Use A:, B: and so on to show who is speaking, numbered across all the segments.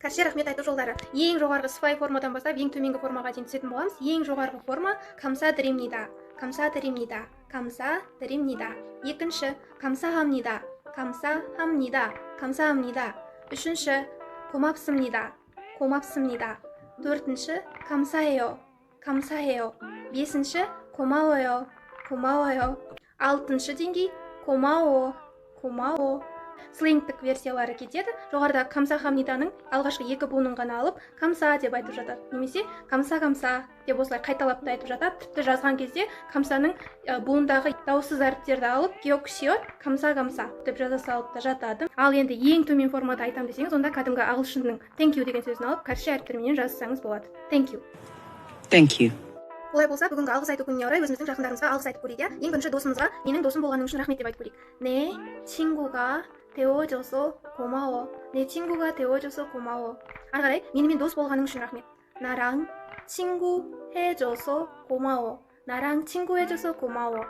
A: Карше рахмет айту жолдары. Ең жоғарғы сыпайы формадан бастап ең төменгі формаға дейін түсетін боламыз. Ең жоғарғы форма 감사드립니다. 감사드립니다. 감사드립니다. екінші 감사합니다. 감사합니다. 감사합니다. үшінші 고맙습니다. 고맙습니다. төртінші 감사해요. 감사해요. бесінші 고마워요. 고마워요. алтыншы деңгей 고마워. 고마워. Сленгтік версиялары кетеді. Жоғарыда 감사합니даның алғашқы екі буынын ғана алып, 감사 деп айтып жатады. Немесе 감사 деп осылай қайталап та айтып жатады. Тіпті жазған кезде 감사ның буындағы дауыссыз әріптерді алып, 기억시옷 감사 деп жаза салып та жатады. Ал енді ең төмен формада айтам десеңіз, онда кәдімгі ағылшынның thank you деген сөзін алып, кәрше әріптерменен жазсаңыз болады. Thank you.
B: Thank you.
A: Олай болса, бүгінгі алғыс айту күніне орай өзіміздің жақындарымызға алғыс айтып көрейік, иә? Ең бірінші досымызға менің досым болғаның үшін рахмет деп айтып көрейік. 내 친구가 되어줘서 고마워. 내 친구가 되어줘서 고마워. ары қарай, менімен дос болғаның үшін рахмет. 나랑 친구 해줘서 고마워. 나랑 친구 해줘서 고마워.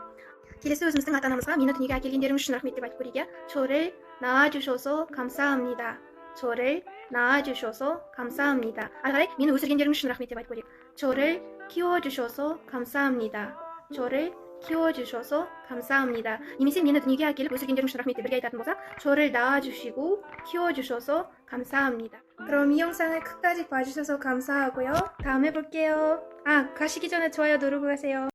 A: келесі өзіміздің ата-анамызға мені дүниеге әкелгендеріңіз үшін рахмет деп айтып көрейік, иә? 저를 낳아주셔서 감사합니다. 저를 낳아주셔서 감사합니다. ары қарай, мені өсіргендеріңіз үшін рахмет деп айтып көрейік. 저를 키워주셔서 감사합니다. 저를 키워주셔서 감사합니다. немесе мені дүниеге әкеліп өсіргендерің үшін рахмет деп бірге айтатын болсақ, 저를 낳아주시고 키워주셔서 감사합니다. 그럼 이 영상을 끝까지 봐주셔서 감사하고요. 다음에 볼게요. 가시기 전에 좋아요 누르고 가세요.